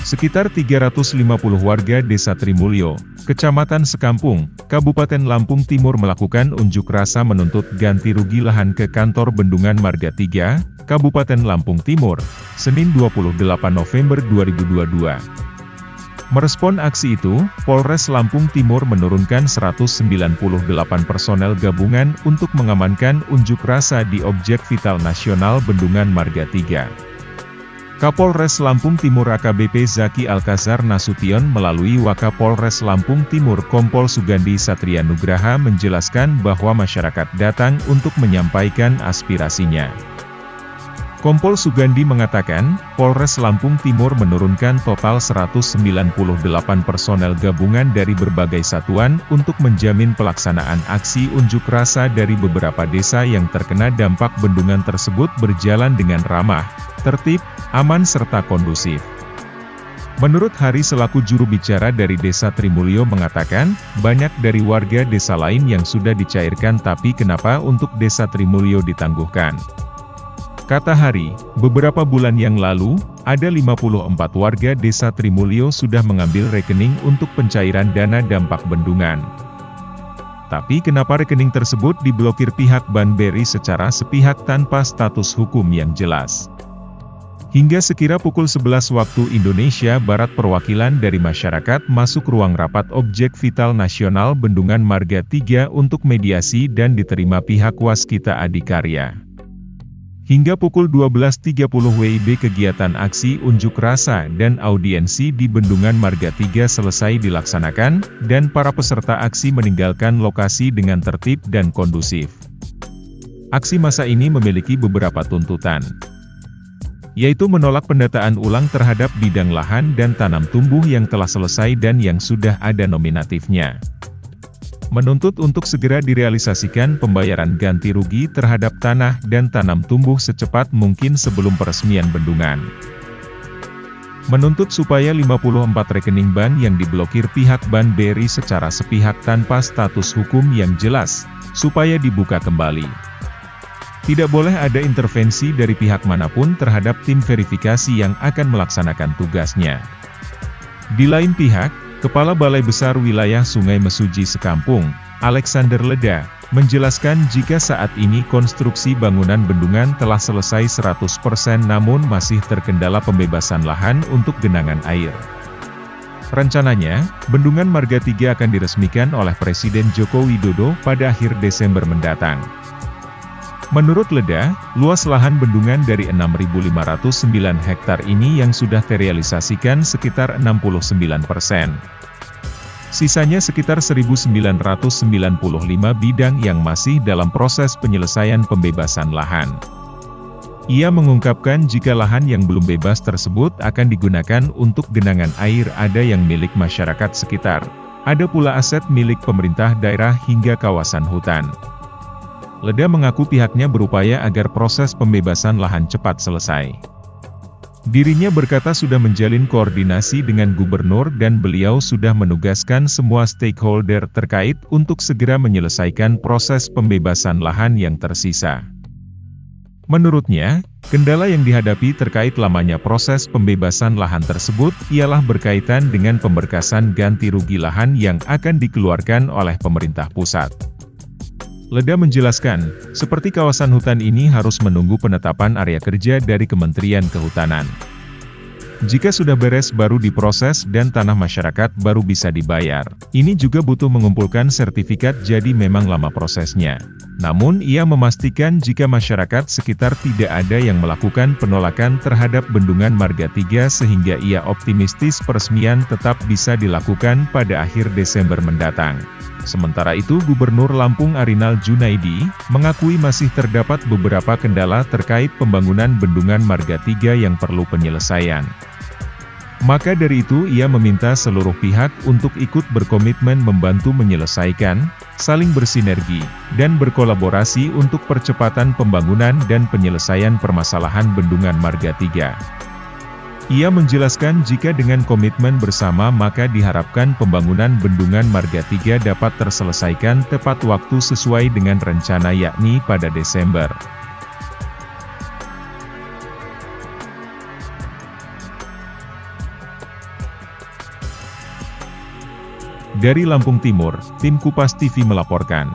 Sekitar 350 warga Desa Trimulyo, Kecamatan Sekampung, Kabupaten Lampung Timur melakukan unjuk rasa menuntut ganti rugi lahan ke kantor Bendungan Marga 3, Kabupaten Lampung Timur, Senin 28 November 2022. Merespon aksi itu, Polres Lampung Timur menurunkan 198 personel gabungan untuk mengamankan unjuk rasa di objek vital nasional Bendungan Marga 3. Kapolres Lampung Timur AKBP Zaki Alkazar Nasution melalui Wakapolres Lampung Timur Kompol Sugandi Satria Nugraha menjelaskan bahwa masyarakat datang untuk menyampaikan aspirasinya. Kompol Sugandi mengatakan, Polres Lampung Timur menurunkan total 198 personel gabungan dari berbagai satuan untuk menjamin pelaksanaan aksi unjuk rasa dari beberapa desa yang terkena dampak bendungan tersebut berjalan dengan ramah, tertib, aman serta kondusif. Menurut Hari selaku juru bicara dari Desa Trimulyo mengatakan, banyak dari warga desa lain yang sudah dicairkan tapi kenapa untuk Desa Trimulyo ditangguhkan? Kata Hari, beberapa bulan yang lalu, ada 54 warga Desa Trimulyo sudah mengambil rekening untuk pencairan dana dampak bendungan. Tapi kenapa rekening tersebut diblokir pihak Banberi secara sepihak tanpa status hukum yang jelas? Hingga sekira pukul 11 waktu Indonesia Barat perwakilan dari masyarakat masuk ruang rapat objek vital nasional Bendungan Marga 3 untuk mediasi dan diterima pihak Waskita Adikarya. Hingga pukul 12.30 WIB kegiatan aksi unjuk rasa dan audiensi di Bendungan Marga 3 selesai dilaksanakan, dan para peserta aksi meninggalkan lokasi dengan tertib dan kondusif. Aksi massa ini memiliki beberapa tuntutan, yaitu menolak pendataan ulang terhadap bidang lahan dan tanam tumbuh yang telah selesai dan yang sudah ada nominatifnya. Menuntut untuk segera direalisasikan pembayaran ganti rugi terhadap tanah dan tanam tumbuh secepat mungkin sebelum peresmian bendungan. Menuntut supaya 54 rekening ban yang diblokir pihak Banberi secara sepihak tanpa status hukum yang jelas, supaya dibuka kembali. Tidak boleh ada intervensi dari pihak manapun terhadap tim verifikasi yang akan melaksanakan tugasnya. Di lain pihak, Kepala Balai Besar Wilayah Sungai Mesuji Sekampung, Alexander Leda, menjelaskan jika saat ini konstruksi bangunan bendungan telah selesai 100% namun masih terkendala pembebasan lahan untuk genangan air. Rencananya, Bendungan Marga 3 akan diresmikan oleh Presiden Joko Widodo pada akhir Desember mendatang. Menurut Leda, luas lahan bendungan dari 6.509 hektar ini yang sudah terrealisasikan sekitar 69%. Sisanya sekitar 1.995 bidang yang masih dalam proses penyelesaian pembebasan lahan. Ia mengungkapkan jika lahan yang belum bebas tersebut akan digunakan untuk genangan air ada yang milik masyarakat sekitar, ada pula aset milik pemerintah daerah hingga kawasan hutan. Leda mengaku pihaknya berupaya agar proses pembebasan lahan cepat selesai. Dirinya berkata sudah menjalin koordinasi dengan gubernur dan beliau sudah menugaskan semua stakeholder terkait untuk segera menyelesaikan proses pembebasan lahan yang tersisa. Menurutnya, kendala yang dihadapi terkait lamanya proses pembebasan lahan tersebut ialah berkaitan dengan pemberkasan ganti rugi lahan yang akan dikeluarkan oleh pemerintah pusat. Leda menjelaskan, seperti kawasan hutan ini harus menunggu penetapan area kerja dari Kementerian Kehutanan. Jika sudah beres baru diproses dan tanah masyarakat baru bisa dibayar. Ini juga butuh mengumpulkan sertifikat jadi memang lama prosesnya. Namun ia memastikan jika masyarakat sekitar tidak ada yang melakukan penolakan terhadap Bendungan Marga 3 sehingga ia optimistis peresmian tetap bisa dilakukan pada akhir Desember mendatang. Sementara itu Gubernur Lampung Arinal Junaidi, mengakui masih terdapat beberapa kendala terkait pembangunan Bendungan Marga 3 yang perlu penyelesaian. Maka dari itu ia meminta seluruh pihak untuk ikut berkomitmen membantu menyelesaikan, saling bersinergi, dan berkolaborasi untuk percepatan pembangunan dan penyelesaian permasalahan Bendungan Marga 3. Ia menjelaskan jika dengan komitmen bersama maka diharapkan pembangunan Bendungan Marga 3 dapat terselesaikan tepat waktu sesuai dengan rencana yakni pada Desember. Dari Lampung Timur, tim Kupas TV melaporkan.